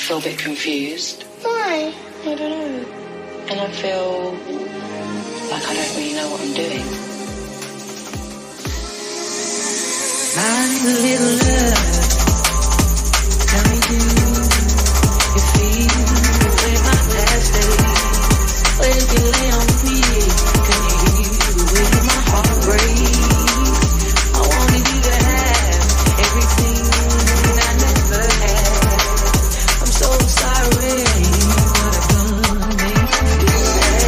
feel a bit confused. Why? I don't know. And I feel like I don't really know what I'm doing. My little love, tell me do you feel the way my past days? Where did you lay on me? Can you hear the way my heart breaks? I wanted you to have everything I never had. I'm so sorry, but I've done made you sad.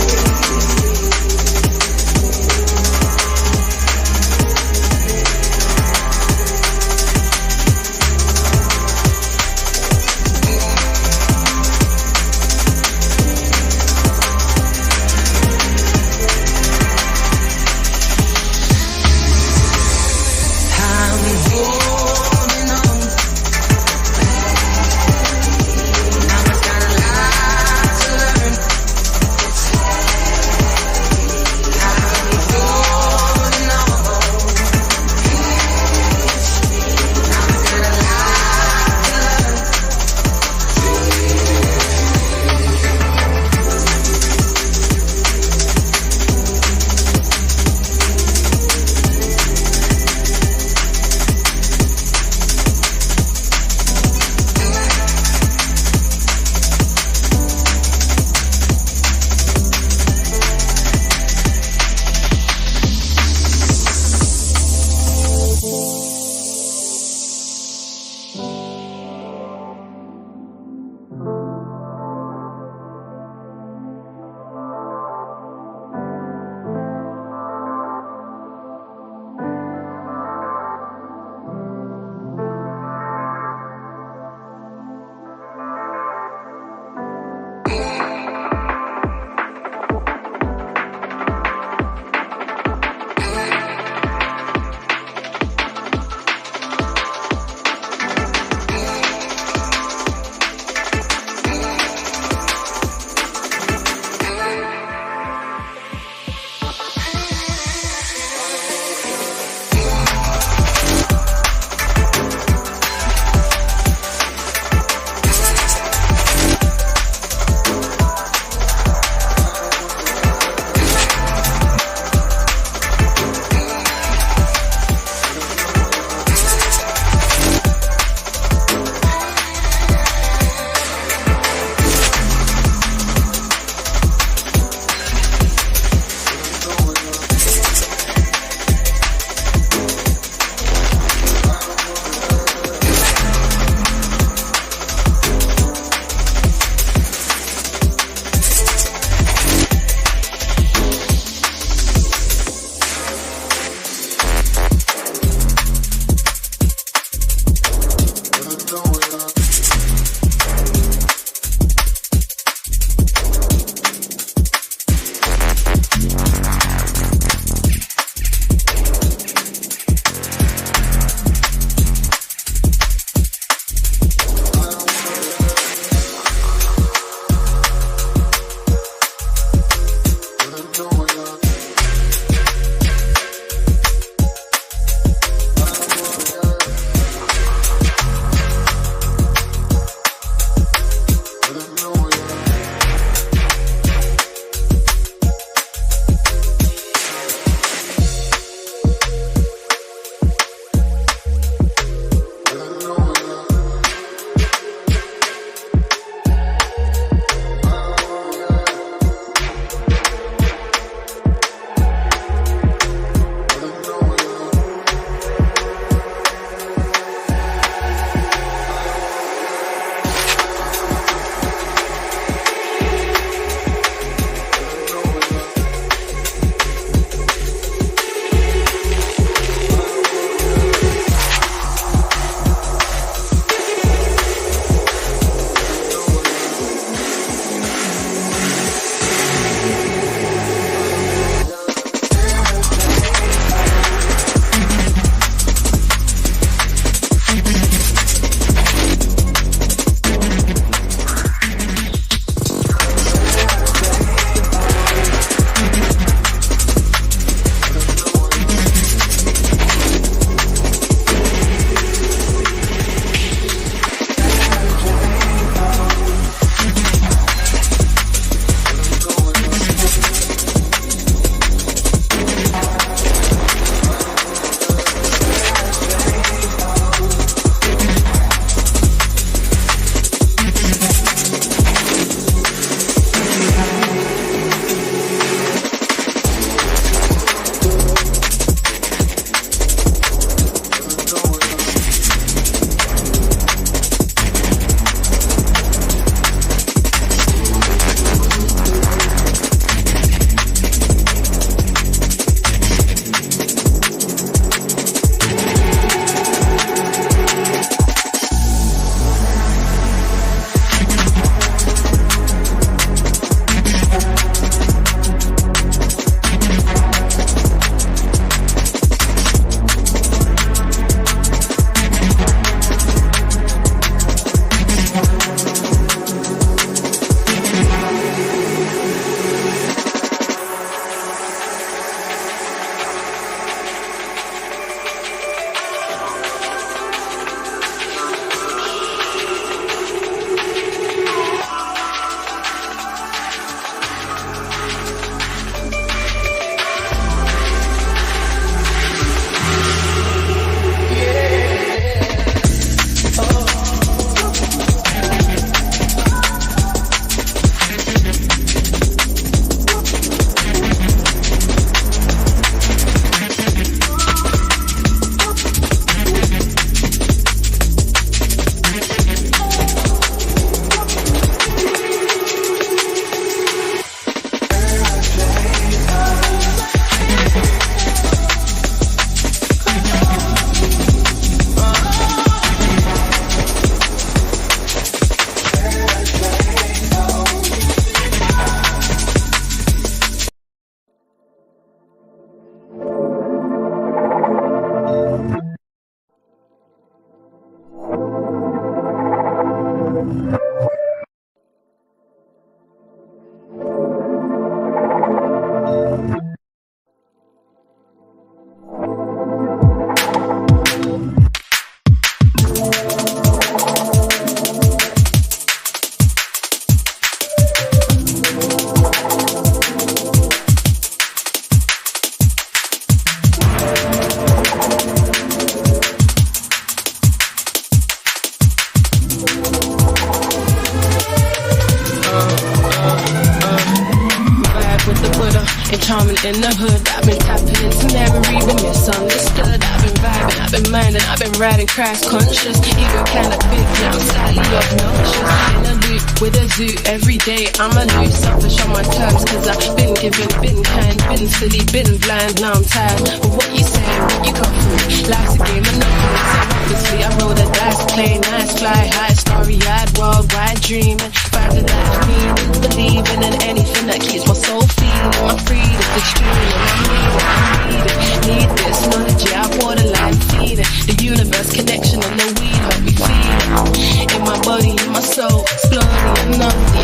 and charming in the hood. I've been tapping into memory, but misunderstood. I've been vibing, I've been minding, I've been riding crash conscious. Even kinda big, now I'm slightly obnoxious. In a loop with a zoo every day. I'm a loose, selfish on my terms, cause I've been given, been kind, been silly, been blind. Now I'm tired of what you say, what you got for me. Life's a game of nothing, so obviously I roll the dice, play nice, fly high, starry-eyed, worldwide dreaming. Find the life meaning, believing in anything that keeps my soul feeling. My freedom's extreme, and I need this knowledge, yeah, I borderline feeding. The universe connection and the weed help me feel it. In my body, in my soul, slowly, unknowingly,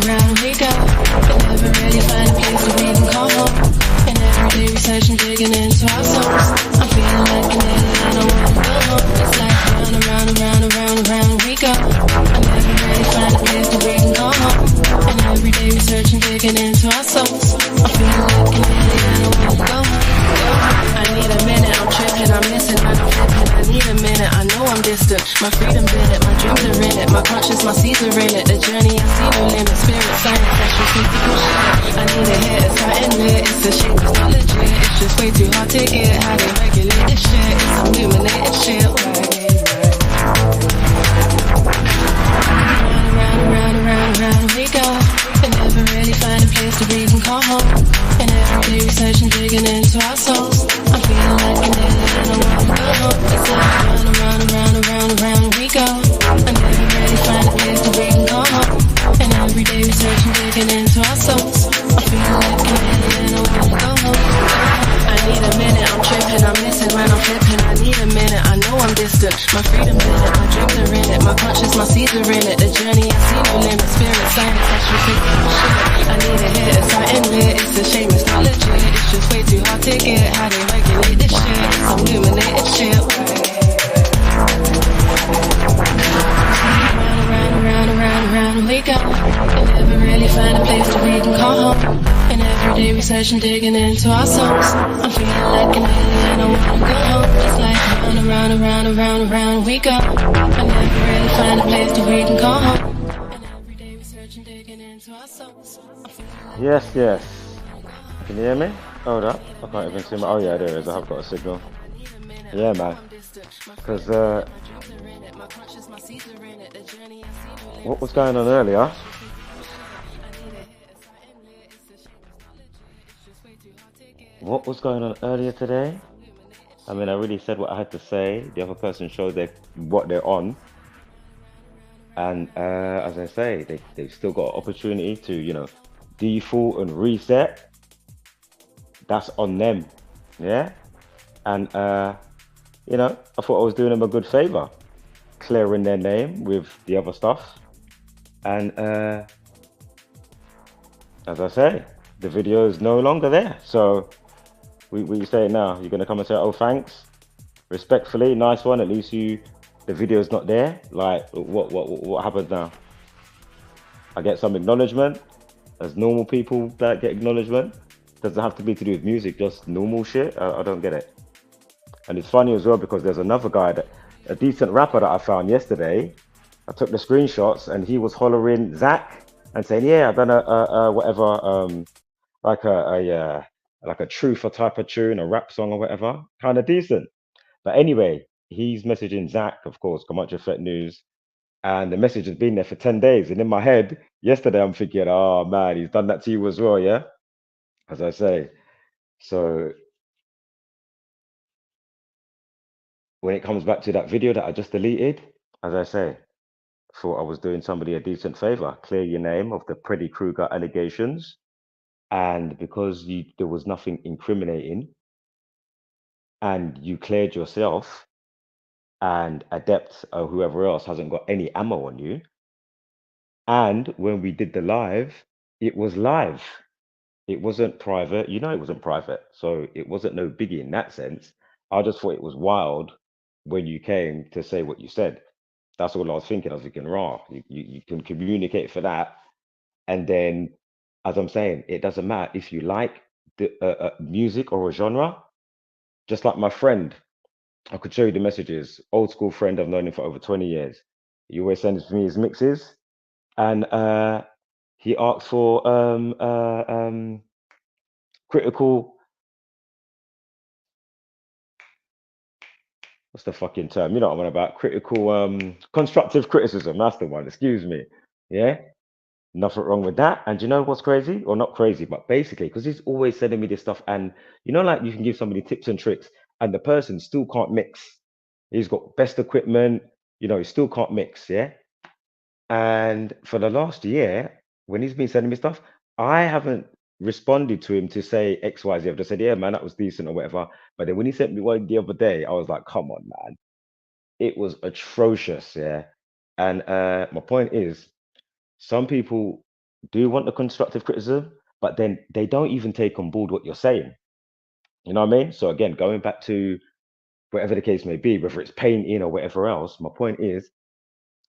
round we go. But never really find a place to we can call home. And every day we search and digging into our souls. I'm feeling like an alien, I don't wanna go home. It's like round we go. I never really find a place to we can call home. And every day we search and digging into our souls. I'm feeling like an alien, I don't wanna go home. I need a minute, I'm tripping, I'm missing, I'm flipping. I need a minute, I know I'm distant. My freedom's in it, my dreams are in it. My conscience, my seeds are in it. The journey, I see no limit. Spirit, science, that's just mythical shit. I need a hit, it's hot and lit. It's a shame, it's not legit. It's just way too hard to get. How they regulate this shit? It's illuminated shit. Round we go. And never really find a place to we can call home. And every day we search and digging into our souls. I'm feeling like an alien, I don't wanna go home. It's like round we go. I never really find a place to we can call home. And every day we search and digging into our souls. I'm feeling like an alien, I wanna go home. I need a minute, I'm tripping, I'm missing when I'm flipping. I need a minute, I know I'm distant. My freedom's in it, my dreams are in it. My conscience, my seeds are in it. The journey, I see no limit. Spirit, science, that's just mythical shit. I need a hit, it's hot and lit. It's a shame, it's not legit. It's just way too hard to get. How they regulate this shit? It's illuminated shit. Round we go. And never really find a place to we can call home. And every day we search and digging into our souls. I'm feeling like an alien, I wanna go home. It's like round we go. I never really find a place to we can call home. And every day we search and digging into our souls. Yes. Can you hear me? Hold up. I can't even see my... Oh, yeah, there it is. I have got a signal. Yeah, man. Because, what was going on earlier? What was going on earlier today? I mean, I really said what I had to say. The other person showed what they're on. And as I say, they've still got an opportunity to, default and reset. That's on them. Yeah? And, I thought I was doing them a good favor, clearing their name with the other stuff. And as I say, the video is no longer there. So we say it now. You're gonna come and say, "Oh, thanks, respectfully, nice one." At least the video's not there. Like, what happens now? I get some acknowledgement, as normal people that get acknowledgement. Doesn't have to be to do with music, just normal shit. I don't get it. And it's funny as well because there's another guy, a decent rapper that I found yesterday. I took the screenshots and he was hollering Zach and saying, "Yeah, I've done a whatever, like a truther type of tune, a rap song or whatever, kind of decent." But anyway, he's messaging Zach, of course, Comanche Effect News, and the message has been there for 10 days. And in my head, yesterday, I'm thinking, "Oh man, he's done that to you as well, yeah?" As I say. So when it comes back to that video that I just deleted, as I say, thought I was doing somebody a decent favor. Clear your name of the Freddy Krueger allegations. And because there was nothing incriminating, and you cleared yourself, and Adept or whoever else hasn't got any ammo on you. And when we did the live, it was live. It wasn't private. You know, it wasn't private. So it wasn't no biggie in that sense. I just thought it was wild when you came to say what you said. That's all I was thinking. I was thinking, raw, you can communicate for that. And then, as I'm saying, it doesn't matter if you like the music or a genre. Just like my friend, I could show you the messages. Old school friend, I've known him for over 20 years. He always sends me his mixes. And he asked for critical, what's the fucking term? You know what I'm on about? Critical constructive criticism. That's the one. Excuse me. Yeah. Nothing wrong with that. And you know what's crazy? Or not crazy, but basically, because he's always sending me this stuff, and you know, like you can give somebody tips and tricks, and the person still can't mix. He's got best equipment, you know, he still can't mix, yeah. And for the last year, when he's been sending me stuff, I haven't responded to him to say X, Y, Z. I've just said, yeah, man, that was decent or whatever. But then when he sent me one the other day, I was like, come on, man, it was atrocious, yeah. And my point is, some people do want the constructive criticism, but then they don't even take on board what you're saying. You know what I mean? So again, going back to whatever the case may be, whether it's painting or whatever else, my point is,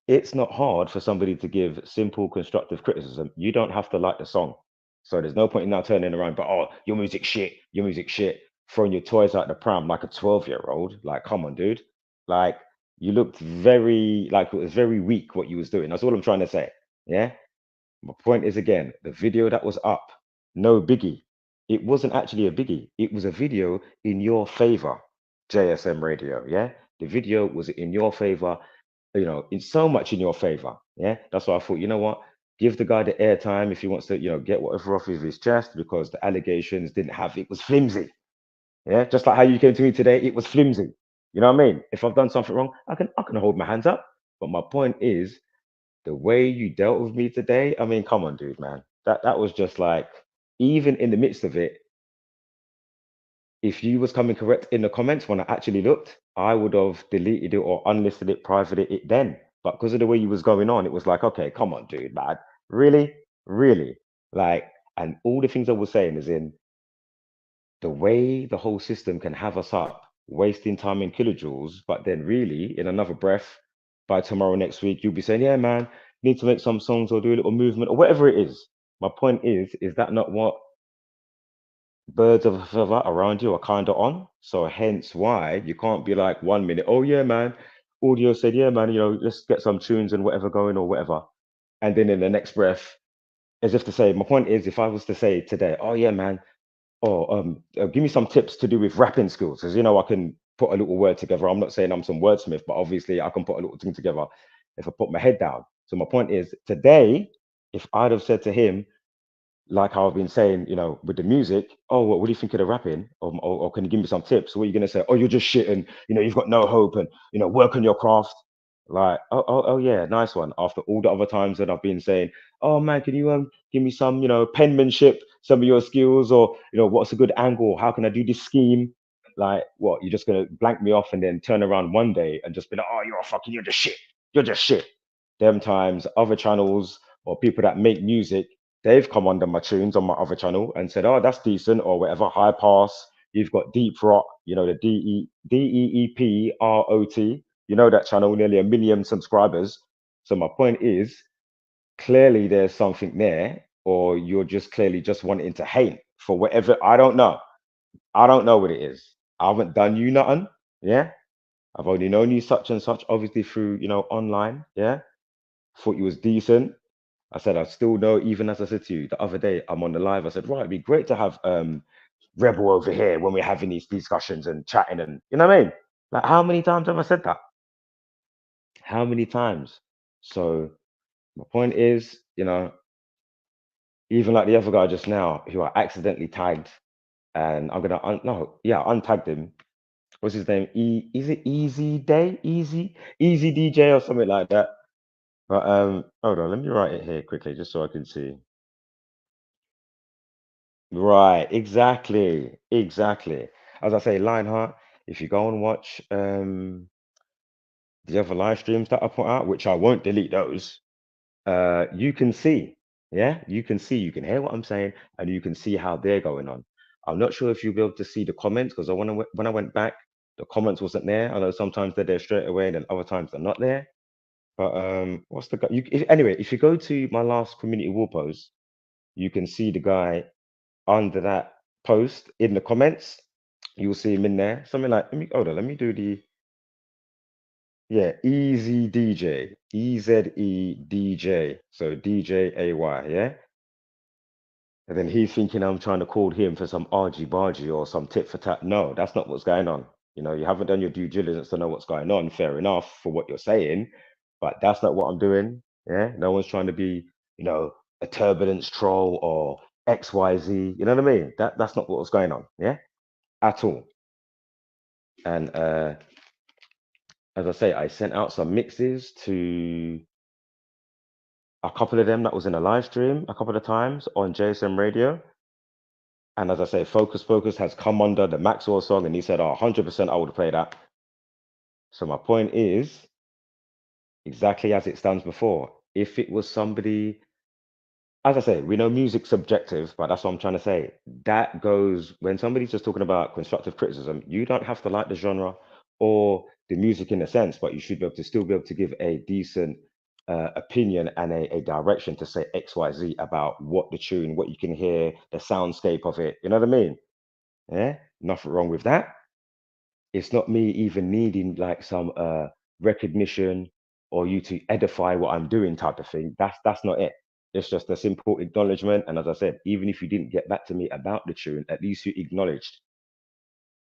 it's not hard for somebody to give simple constructive criticism. You don't have to like the song. So there's no point in now turning around, but oh, your music shit, throwing your toys out the pram like a 12-year-old. Like, come on, dude. Like, you looked very, like, it was very weak what you was doing. That's all I'm trying to say. Yeah. My point is, again, the video that was up, no biggie. It wasn't actually a biggie. It was a video in your favor, JSM Radio. Yeah. The video was in your favor, you know, it's so much in your favor. Yeah. That's why I thought, you know what? Give the guy the airtime if he wants to, you know, get whatever off of his chest, because the allegations didn't have, it was flimsy. Yeah. Just like how you came to me today, it was flimsy. You know what I mean? If I've done something wrong, I can hold my hands up. But my point is, the way you dealt with me today, I mean, come on, dude, man. That was just like, even in the midst of it, if you was coming correct in the comments when I actually looked, I would have deleted it or unlisted it, privated it then. But because of the way you was going on, it was like, okay, come on, dude, man. Really? Really? Like, and all the things I was saying is in the way the whole system can have us up, wasting time in kilojoules, but then really, in another breath, by tomorrow next week, you'll be saying, yeah, man, need to make some songs or do a little movement or whatever it is. My point is that not what birds of a feather around you are kind of on? So hence why you can't be like 1 minute, oh yeah, man, audio said, yeah, man, you know, let's get some tunes and whatever going or whatever. And then in the next breath, as if to say, my point is, if I was to say today, oh yeah, man, give me some tips to do with rapping skills, because you know I can put a little word together. I'm not saying I'm some wordsmith, but obviously I can put a little thing together if I put my head down. So my point is, today, if I'd have said to him, like how I've been saying, you know, with the music, oh, what do you think of the rapping? Or can you give me some tips? What are you gonna say? Oh, you're just shit, and you know, you've got no hope, and you know, work on your craft. Like, oh yeah, nice one. After all the other times that I've been saying, oh man, can you give me some, you know, penmanship, some of your skills, or you know, what's a good angle? How can I do this scheme? Like, what? You're just gonna blank me off and then turn around one day and just be like, oh, you're just shit. You're just shit. Them times, other channels or people that make music, they've come under my tunes on my other channel and said, oh, that's decent or whatever. High pass. You've got deep rock, you know, the DEEPROT. You know that channel, nearly 1 million subscribers. So my point is, clearly there's something there, or you're just clearly just wanting to hate for whatever. I don't know. I don't know what it is. I haven't done you nothing. Yeah. I've only known you such and such, obviously through, you know, online. Yeah. Thought you was decent. I said I still know, even as I said to you the other day, I'm on the live. I said, right, it'd be great to have Rebel over here when we're having these discussions and chatting, and you know what I mean? Like, how many times have I said that? How many times? So my point is, you know, even like the other guy just now, who I accidentally tagged, and I'm gonna no, yeah, untagged him. What's his name? Is it Easy Day? Easy DJ or something like that. But hold on, let me write it here quickly just so I can see. Right, exactly. As I say, Lionheart, if you go and watch the other live streams that I put out, which I won't delete those, you can see, yeah, you can hear what I'm saying, and you can see how they're going on. I'm not sure if you'll be able to see the comments, because when I went back, the comments wasn't there. I know sometimes they're there straight away, and then other times they're not there. But what's the guy? Anyway, if you go to my last community wall post, you can see the guy under that post in the comments. You'll see him in there. Something like, let me hold on, let me do the, yeah, Easy DJ, EZE DJ. So DJAY, yeah. And then he's thinking I'm trying to call him for some argy bargy or some tit for tat. No, that's not what's going on. You haven't done your due diligence to know what's going on. Fair enough for what you're saying, but that's not what I'm doing. Yeah, no one's trying to be, you know, a turbulence troll or XYZ. You know what I mean? That's not what's going on. Yeah, at all. And as I say, I sent out some mixes to a couple of them that was in a live stream a couple of times on JSM Radio. And as I say, Focus Focus has come under the Maxwell song, and he said, "Oh, 100% I would play that." So my point is exactly as it stands before. If it was somebody, as I say, we know music's subjective, but that's what I'm trying to say. That goes when somebody's just talking about constructive criticism, you don't have to like the genre or the music in a sense, but you should be able to still be able to give a decent opinion and a direction to say XYZ about what the tune, what you can hear, the soundscape of it. You know what I mean? Yeah, nothing wrong with that. It's not me even needing like some recognition or you to edify what I'm doing type of thing. That's not it. It's just a simple acknowledgement. And as I said, even if you didn't get back to me about the tune, at least you acknowledged.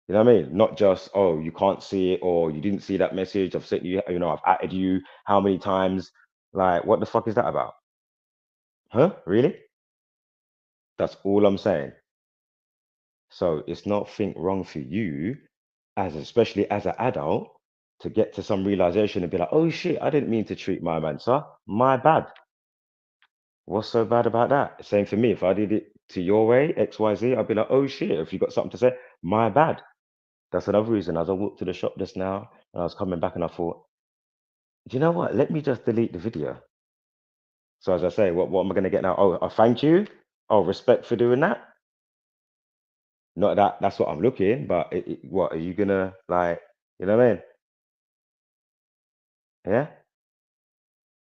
You know what I mean? Not just, oh, you can't see it or you didn't see that message. I've sent you, I've added you how many times? Like, what the fuck is that about? Huh? Really? That's all I'm saying. So it's not think wrong for you, as especially as an adult, to get to some realization and be like, oh shit, I didn't mean to treat my man, sir. My bad. What's so bad about that? Same for me. If I did it to your way, XYZ, I'd be like, oh shit, if you got something to say, my bad. That's another reason. As I walked to the shop just now and I was coming back and I thought, do you know what? Let me just delete the video. So as I say, what am I gonna get now? Oh, thank you. Oh, respect for doing that. Not that that's what I'm looking, but what are you gonna like? You know what I mean? Yeah.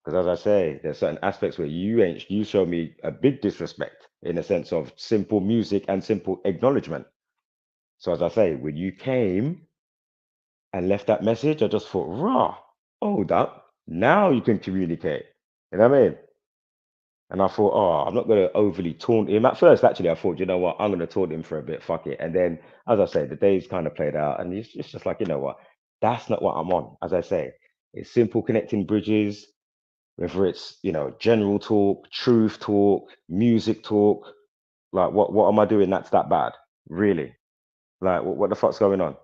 Because as I say, there's certain aspects where you show me a big disrespect in the sense of simple music and simple acknowledgement. So as I say, when you came and left that message, I just thought, rah, hold up. Now you can communicate. You know what I mean? And I thought, oh, I'm not gonna overly taunt him. At first, actually, I thought, you know what, I'm gonna taunt him for a bit, fuck it. And then, as I say, the days kind of played out, and it's just like, you know what, that's not what I'm on. As I say, it's simple connecting bridges, whether it's general talk, truth talk, music talk. Like what am I doing that's that bad, really? Like what the fuck's going on?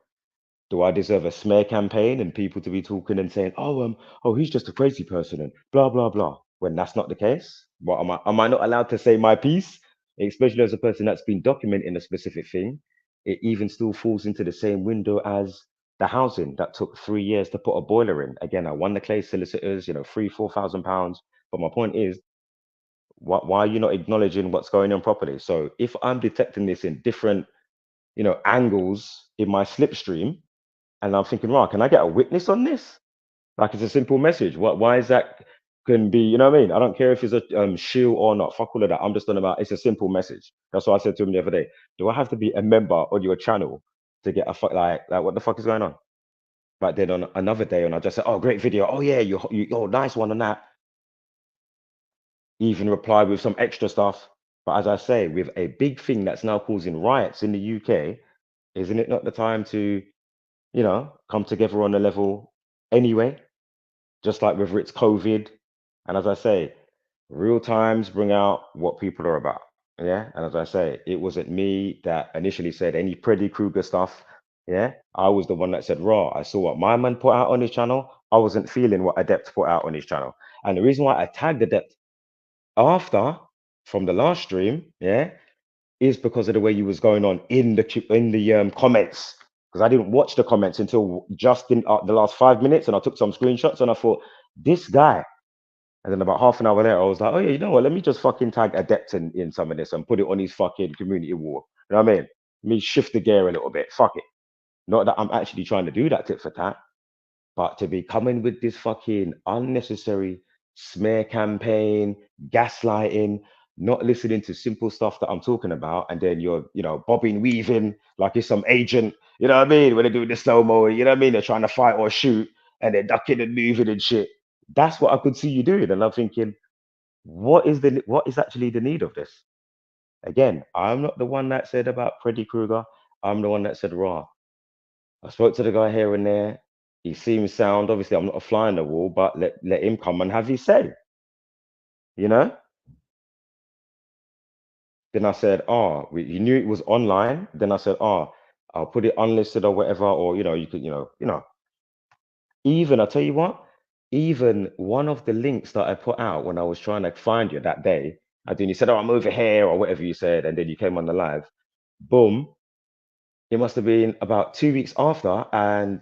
Do I deserve a smear campaign and people to be talking and saying, oh, he's just a crazy person and blah blah blah, when that's not the case? What am I not allowed to say my piece, especially as a person that's been documenting a specific thing? It even still falls into the same window as the housing that took 3 years to put a boiler in. Again, I won the case, solicitors, 3,000, 4,000 pounds. But my point is, why are you not acknowledging what's going on properly? So if I'm detecting this in different, angles in my slipstream, and I'm thinking, right, can I get a witness on this? Like it's a simple message. Why is that can be, you know what I mean? I don't care if it's a shield or not. Fuck all of that. I'm just talking about it's a simple message. That's what I said to him the other day. Do I have to be a member on your channel to get a fuck like what the fuck is going on? But then on another day, and I just said, oh, great video. Oh yeah, oh, nice one on that. Even reply with some extra stuff. But as I say, with a big thing that's now causing riots in the UK, isn't it not the time to, come together on a level anyway? Just like whether it's COVID. And as I say, real times bring out what people are about. Yeah. And as I say, it wasn't me that initially said any Freddy Krueger stuff. Yeah. I was the one that said, raw, I saw what my man put out on his channel. I wasn't feeling what Adept put out on his channel. And the reason why I tagged Adept after from the last stream, yeah, is because of the way you was going on in the comments. Because I didn't watch the comments until just in the last 5 minutes, and I took some screenshots, and I thought this guy. And then about half an hour later, I was like, oh yeah, you know what? Let me just fucking tag Adept in some of this and put it on his fucking community wall. You know what I mean? Let me shift the gear a little bit. Fuck it. Not that I'm actually trying to do that tit for tat, but to be coming with this fucking unnecessary smear campaign, gaslighting, not listening to simple stuff that I'm talking about, and then you're, bobbing, weaving like it's some agent, you know what I mean? When they're doing the slow mo, you know what I mean? They're trying to fight or shoot and they're ducking and moving and shit. That's what I could see you doing. And I'm thinking, what is actually the need of this? Again, I'm not the one that said about Freddy Krueger. I'm the one that said raw. I spoke to the guy here and there. He seems sound. Obviously, I'm not a fly on the wall, but let him come and have his say. You know. Then I said, oh, you knew it was online. Then I said, oh, I'll put it unlisted or whatever, or you could, even I'll tell you what, even one of the links that I put out when I was trying to find you that day, and then you said, oh, I'm over here or whatever you said, and then you came on the live, boom, it must have been about 2 weeks after, and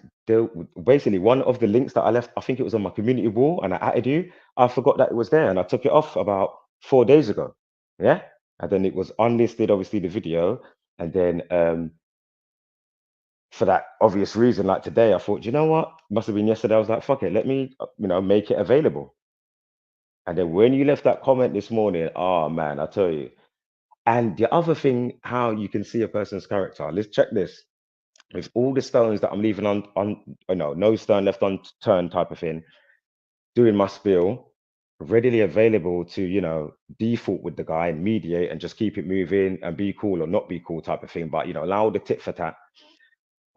basically one of the links that I left, I think it was on my community wall, and I added you. I forgot that it was there, and I took it off about 4 days ago. Yeah, and then it was unlisted, obviously the video, and then for that obvious reason, like today, I thought, you know what? Must have been yesterday. I was like, fuck it, let me, make it available. And then when you left that comment this morning, oh man, I tell you. And the other thing, how you can see a person's character. Let's check this. With all the stones that I'm leaving on, no stone left unturned type of thing. Doing my spiel, readily available to, default with the guy and mediate and just keep it moving and be cool or not be cool type of thing. But allow the tit for tat.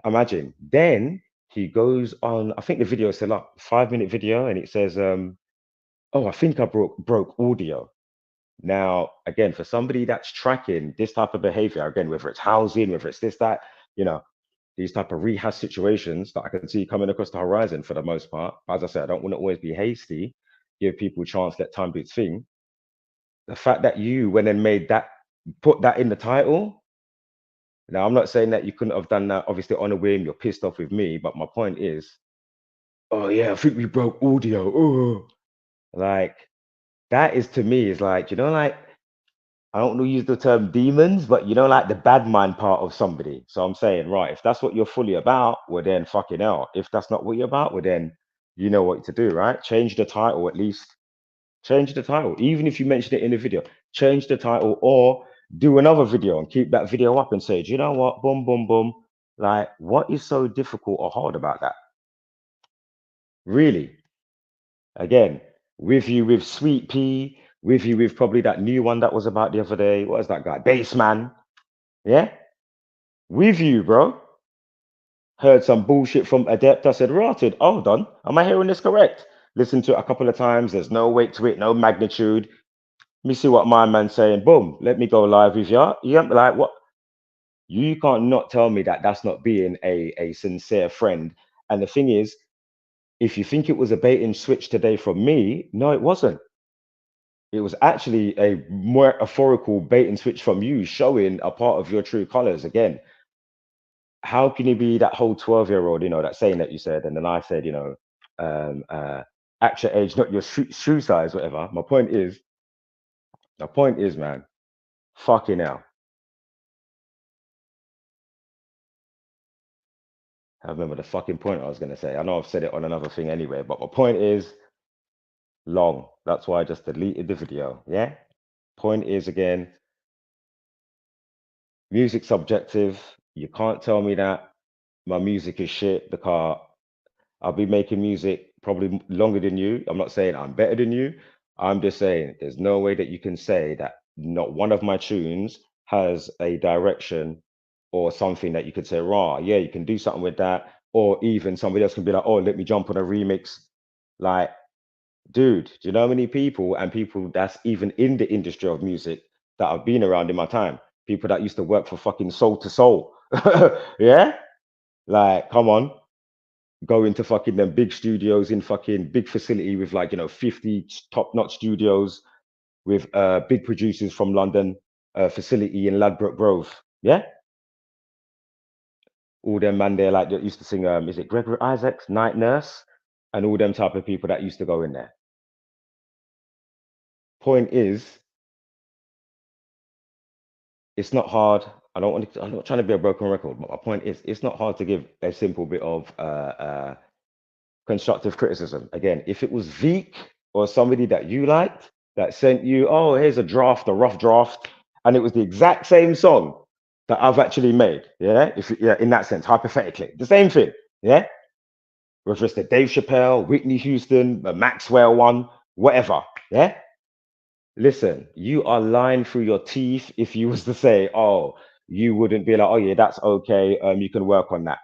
Imagine. Then he goes on, I think the video is still up, 5 minute video, and it says, oh, I think I broke audio. Now, again, for somebody that's tracking this type of behavior, again, whether it's housing, whether it's this, that, these type of rehash situations that I can see coming across the horizon for the most part. As I said, I don't want to always be hasty, give people a chance, let time do its thing. The fact that you went and put that in the title. Now, I'm not saying that you couldn't have done that, obviously, on a whim, you're pissed off with me, but my point is, oh, yeah, I think we broke audio. Oh, like, that is to me, is like, like, I don't want to use the term demons, but like the bad mind part of somebody. So I'm saying, right, if that's what you're fully about, well, then fucking hell. If that's not what you're about, well, then you know what to do, right? Change the title at least. Change the title. Even if you mention it in the video, change the title or do another video and keep that video up and say, do you know what? Boom, boom, boom. Like, what is so difficult or hard about that? Really? Again, with you with Sweet Pea, with you with probably that new one that was about the other day. What is that guy? Baseman. Yeah? With you, bro. Heard some bullshit from Adept. I said, rotted. Hold on. Am I hearing this correct? Listened to it a couple of times. There's no weight to it, no magnitude. Let me see what my man's saying. Boom. Let me go live with you. Yeah, like what? You can't not tell me that that's not being a sincere friend. And the thing is, if you think it was a bait and switch today from me, no, it wasn't. It was actually a metaphorical bait and switch from you, showing a part of your true colors. Again, how can you be that whole 12-year-old, that saying that you said, and then I said, at your age, not your shoe size, whatever. My point is, man, fucking hell. I remember the fucking point I was going to say. I know I've said it on another thing anyway, but my point is long. That's why I just deleted the video. Yeah. Point is, again, music subjective. You can't tell me that my music is shit because I'll be making music probably longer than you. I'm not saying I'm better than you. I'm just saying there's no way that you can say that not one of my tunes has a direction or something that you could say, raw, yeah, you can do something with that. Or even somebody else can be like, oh, let me jump on a remix. Like, dude, do you know how many people and people that's even in the industry of music that I've been around in my time? People that used to work for fucking Soul to Soul. Yeah? Like, come on. Go into fucking them big studios in fucking big facility with 50 top-notch studios with big producers from London, facility in Ladbroke Grove. Yeah? All them man there like that used to sing, is it Gregory Isaacs, Night Nurse? And all them type of people that used to go in there. Point is, it's not hard. I'm not trying to be a broken record, but my point is, it's not hard to give a simple bit of constructive criticism. Again, if it was Veek or somebody that you liked that sent you, oh, here's a rough draft, and it was the exact same song that I've actually made, yeah, in that sense, hypothetically, the same thing, yeah, whether it's the Dave Chappelle, Whitney Houston, the Maxwell one, whatever, yeah, Listen, you are lying through your teeth if you was to say, oh, you wouldn't be like, oh yeah, that's okay. You can work on that.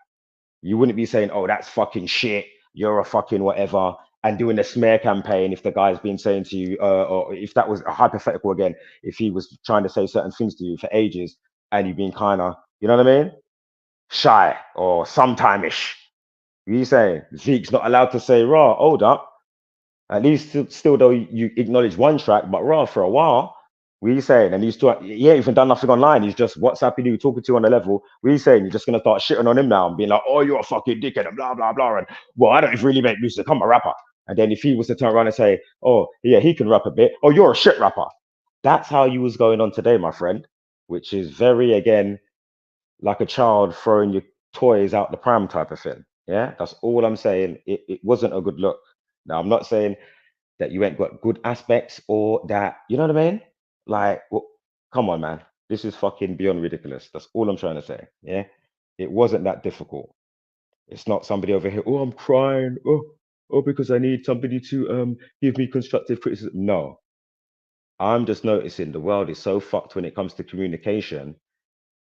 You wouldn't be saying, oh, that's fucking shit. You're a fucking whatever. And doing a smear campaign if the guy's been saying to you, or if that was a hypothetical again, if he was trying to say certain things to you for ages and you've been kind of, you know what I mean? Shy or sometime-ish. You saying Zeke's not allowed to say, raw, hold up. At least still though you acknowledge one track, but raw for a while. What are you saying? And he's still, he ain't even done nothing online. He's just WhatsApping you, talking to you on the level. What are you saying? You're just gonna start shitting on him now and being like, oh, you're a fucking dickhead and blah blah blah. And well, I don't even really make music. I'm a rapper. And then if he was to turn around and say, oh yeah, he can rap a bit. Oh, you're a shit rapper. That's how you was going on today, my friend. Which is very again like a child throwing your toys out the pram type of thing. Yeah, that's all I'm saying. It wasn't a good look. Now I'm not saying that you ain't got good aspects or that you know what I mean. Like, well, come on, man. This is fucking beyond ridiculous. That's all I'm trying to say. Yeah, it wasn't that difficult. It's not somebody over here. Oh, I'm crying. Oh, because I need somebody to give me constructive criticism. No, I'm just noticing the world is so fucked when it comes to communication.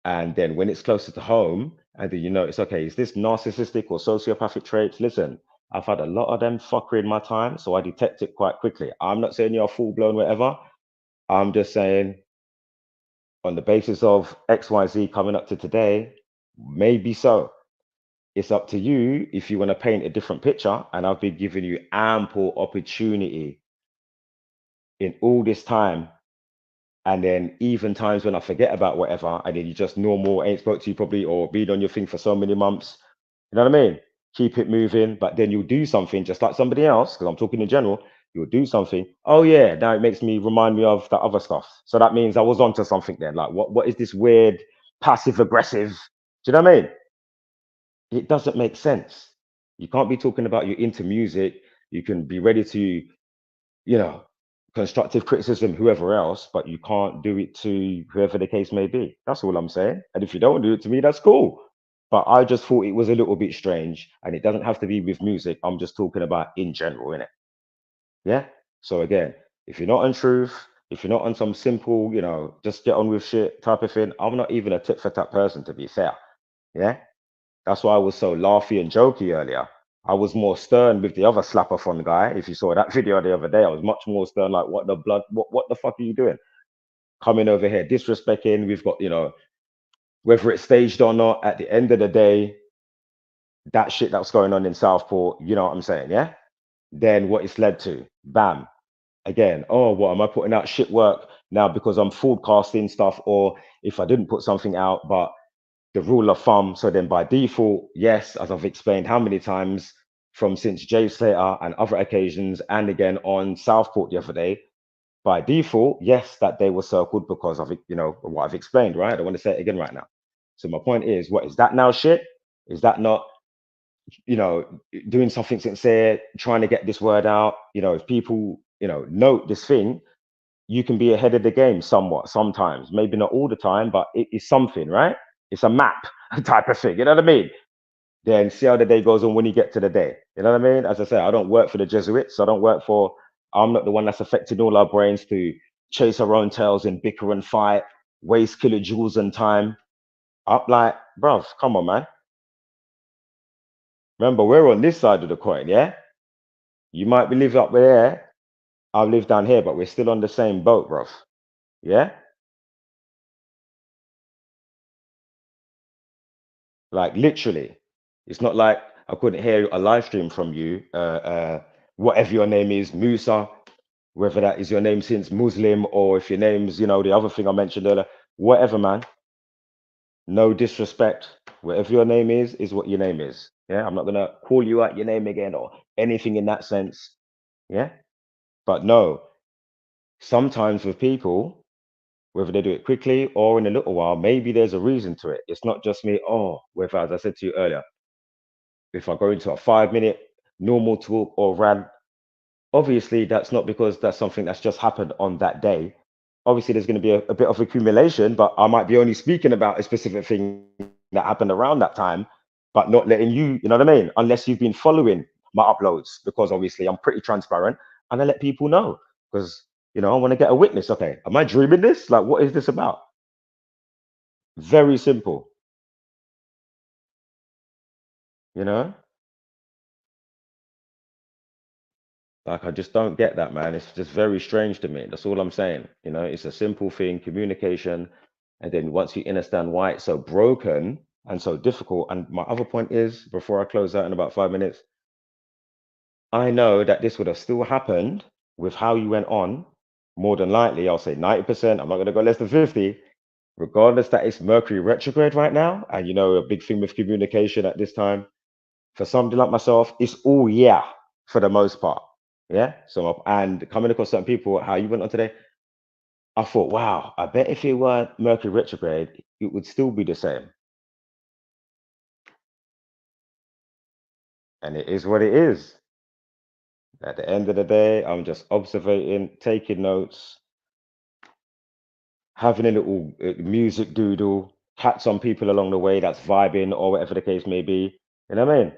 And then when it's closer to home, and then you notice, okay, is this narcissistic or sociopathic traits? Listen, I've had a lot of them fuckery in my time, so I detect it quite quickly. I'm not saying you're full blown whatever. I'm just saying on the basis of XYZ coming up to today, maybe so. It's up to you if you want to paint a different picture. And I've been giving you ample opportunity in all this time. And then even times when I forget about whatever, and then you just normal, ain't spoke to you probably, or been on your thing for so many months. You know what I mean? Keep it moving, but then you'll do something just like somebody else, because I'm talking in general. You'll do something. Oh yeah, now it makes me remind me of that other stuff. So that means I was onto something then. Like what is this weird passive aggressive? Do you know what I mean? It doesn't make sense. You can't be talking about you're into music. You can be ready to, you know, constructive criticism, whoever else, but you can't do it to whoever the case may be. That's all I'm saying. And if you don't do it to me, that's cool. But I just thought it was a little bit strange, and it doesn't have to be with music. I'm just talking about in general, innit? Yeah. So again, if you're not on truth, if you're not on some simple, just get on with shit type of thing, I'm not even a tit for tat person to be fair. Yeah. That's why I was so laughy and jokey earlier. I was more stern with the other slapper phone guy. If you saw that video the other day, I was much more stern, like, what the blood, what the fuck are you doing? Coming over here, disrespecting. We've got, whether it's staged or not, at the end of the day, that shit that's going on in Southport, you know what I'm saying? Yeah. Then what it's led to, bam, again, oh, what am I putting out shit work now because I'm forecasting stuff, or if I didn't put something out, but the rule of thumb. So then by default, yes, as I've explained how many times from since Jay Slater and other occasions, and again on Southport the other day, by default, yes, that day was circled because of what I've explained, right? I don't want to say it again right now. So my point is, what is that now shit? Is that not, you know, doing something sincere, trying to get this word out? If people, note this thing, you can be ahead of the game somewhat sometimes, maybe not all the time, but it is something, right? It's a map type of thing, you know what I mean? Then see how the day goes on when you get to the day, you know what I mean? As I say, I don't work for the Jesuits. I'm not the one that's affecting all our brains to chase our own tails and bicker and fight, waste kilojoules and time. Up like, bruv, come on, man. Remember, we're on this side of the coin, yeah? You might be living up there, I live down here, but we're still on the same boat, bruv. Yeah? Like literally, it's not like I couldn't hear a live stream from you, whatever your name is, Musa, whether that is your name since Muslim or if your name's, the other thing I mentioned earlier, whatever, man. No disrespect. Whatever your name is what your name is. Yeah, I'm not gonna call you out your name again or anything in that sense. Yeah, but no, sometimes with people, whether they do it quickly or in a little while, maybe there's a reason to it. It's not just me. Oh, whether, as I said to you earlier, if I go into a 5 minute normal talk or rant, obviously that's not because that's something that's just happened on that day. Obviously, there's going to be a bit of accumulation, but I might be only speaking about a specific thing that happened around that time, but not letting you know what I mean? Unless you've been following my uploads, because obviously I'm pretty transparent and I let people know. Because You know, I want to get a witness. Okay, am I dreaming this? Like, what is this about? Very simple. You know, like I just don't get that, man. It's just very strange to me. That's all I'm saying. You know, it's a simple thing, communication, and then once you understand why it's so broken and so difficult. And my other point is, before I close out in about 5 minutes, I know that this would have still happened with how you went on. More than likely, I'll say 90%. I'm not going to go less than 50, regardless that it's Mercury retrograde right now. And you know, a big thing with communication at this time for somebody like myself, it's all yeah for the most part. Yeah. So, and coming across certain people, how you went on today, I thought, wow, I bet if it weren't Mercury retrograde, it would still be the same. And it is what it is. At the end of the day, I'm just observating, taking notes, having a little music doodle, catch some people along the way that's vibing or whatever the case may be. You know what I mean?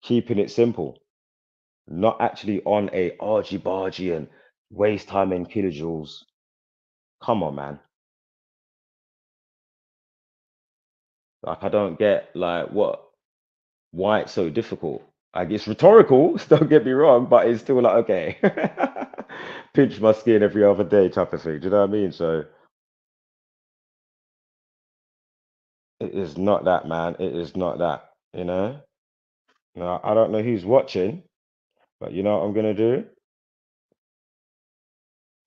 Keeping it simple, not actually on a argy bargy and waste time in kilojoules. Come on, man. Like I don't get like why it's so difficult. Like it's rhetorical, don't get me wrong, but it's still like okay. Pinch my skin every other day type of thing. Do you know what I mean? So it is not that, man. It is not that, you know? Now I don't know who's watching, but you know what I'm gonna do?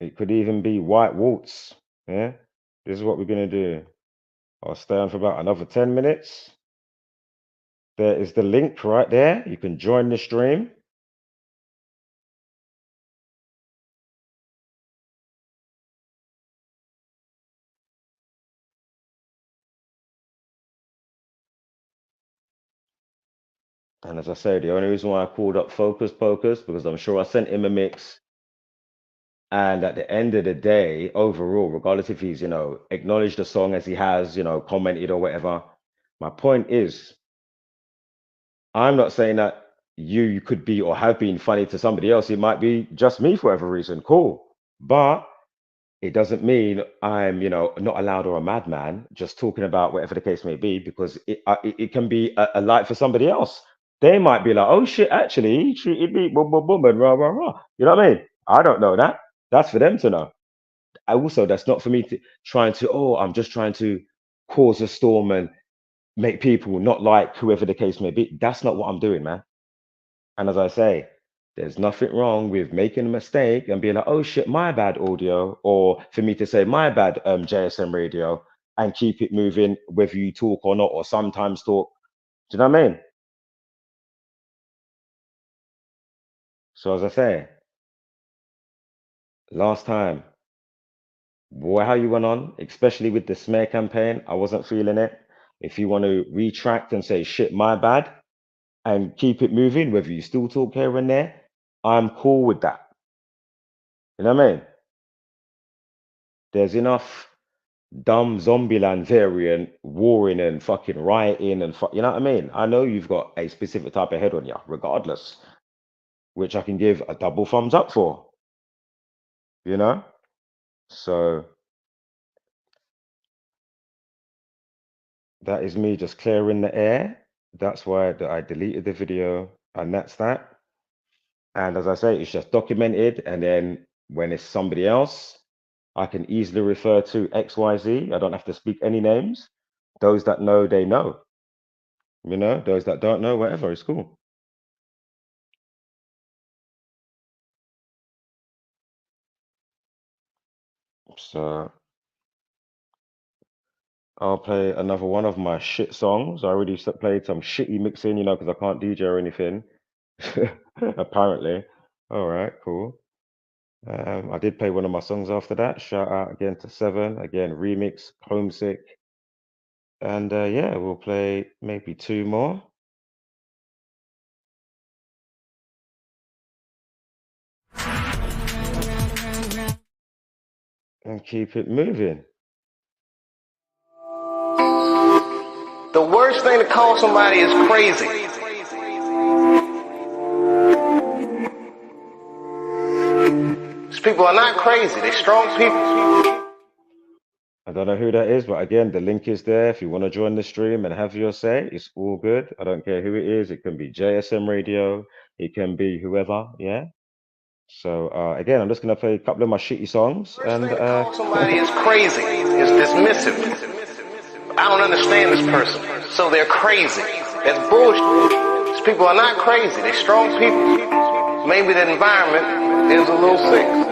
It could even be white waltz. Yeah? This is what we're gonna do. I'll stay on for about another 10 minutes. There is the link right there. You can join the stream. And as I say, the only reason why I called up Focus Pocus, because I'm sure I sent him a mix. And at the end of the day, overall, regardless if he's, you know, acknowledged the song as he has, you know, commented or whatever, my point is, I'm not saying that you could be or have been funny to somebody else. It might be just me for whatever reason. Cool. But it doesn't mean I'm, you know, not allowed or a madman just talking about whatever the case may be, because it can be a light for somebody else. They might be like, oh shit, actually, he treated me boom, boom, boom, and rah, rah, rah. You know what I mean? I don't know that. That's for them to know. I also, that's not for me to trying to, oh, I'm just trying to cause a storm and make people not like whoever the case may be. That's not what I'm doing, man. And as I say, there's nothing wrong with making a mistake and being like, oh shit, my bad audio, or for me to say my bad JSM radio and keep it moving, whether you talk or not, or sometimes talk. Do you know what I mean? So as I say, last time, boy, how you went on, especially with the smear campaign, I wasn't feeling it. If you want to retract and say shit, my bad, and keep it moving, whether you still talk here and there, I'm cool with that. You know what I mean? There's enough dumb Zombieland variant warring and fucking rioting and you know what I mean? I know you've got a specific type of head on you, regardless, which I can give a double thumbs up for, you know? So that is me just clearing the air. That's why I deleted the video, and that's that. And as I say, it's just documented, and then when it's somebody else, I can easily refer to XYZ. I don't have to speak any names. Those that know, they know. You know, those that don't know, whatever, it's cool. So I'll play another one of my shit songs. I already played some shitty mixing, you know, because I can't DJ or anything. Apparently. All right, cool. I did play one of my songs after that. Shout out again to Seven. Again, remix, Homesick. And yeah, we'll play maybe two more. And keep it moving. The worst thing to call somebody is crazy. These people are not crazy. They're strong people. I don't know who that is, but again, the link is there. If you want to join the stream and have your say, it's all good. I don't care who it is. It can be JSM Radio. It can be whoever. Yeah. So again, I'm just gonna play a couple of my shitty songs First and thing to call somebody is crazy, is dismissive. I don't understand this person, so they're crazy. That's bullshit. These people are not crazy. They're strong people. Maybe the environment is a little sick.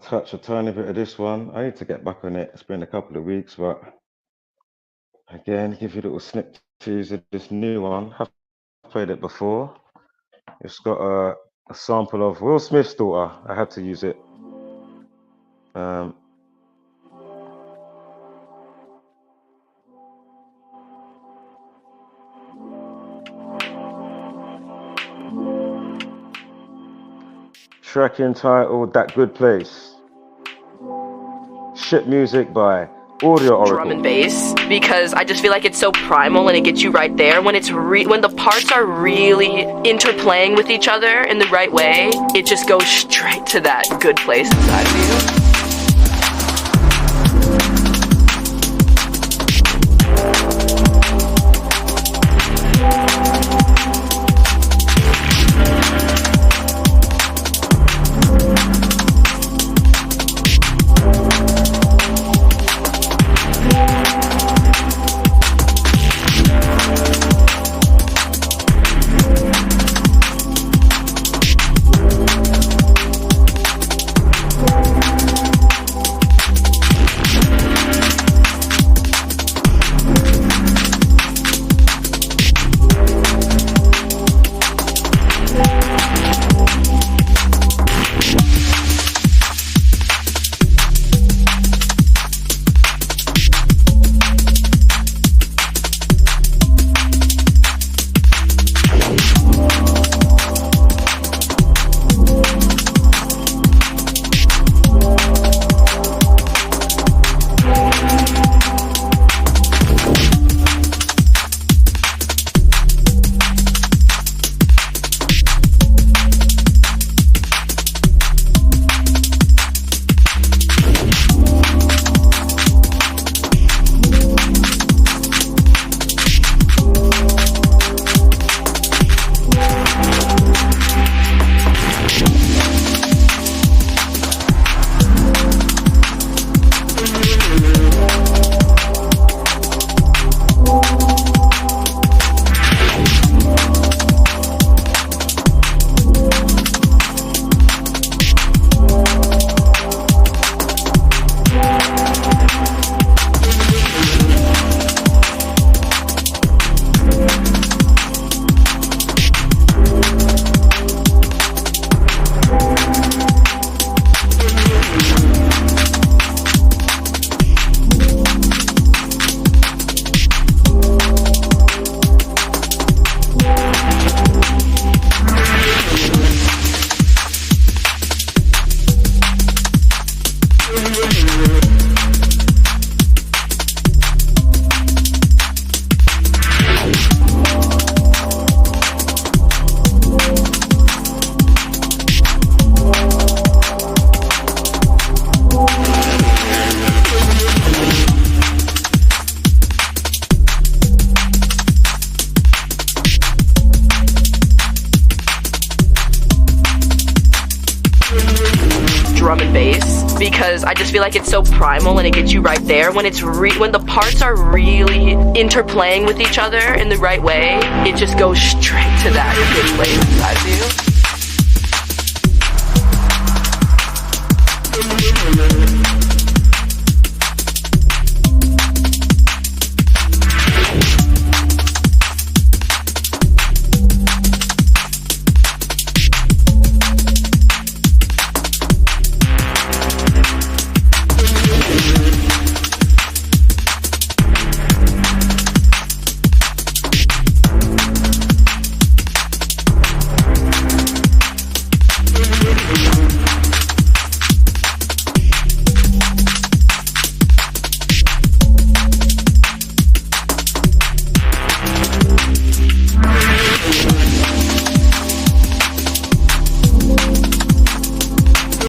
Touch a tiny bit of this one. I need to get back on it. It's been a couple of weeks, but again, give you a little snip tease of this new one. I've played it before. It's got a sample of Will Smith's daughter. I had to use it. Track entitled That Good Place. Shit music by Audio Oracle. Drum and bass, because I just feel like it's so primal and it gets you right there. When it's when the parts are really interplaying with each other in the right way, it just goes straight to that good place inside of you. drum and bass because I just feel like it's so primal and it gets you right there. When it's when the parts are really interplaying with each other in the right way, it just goes straight to that good place. I do.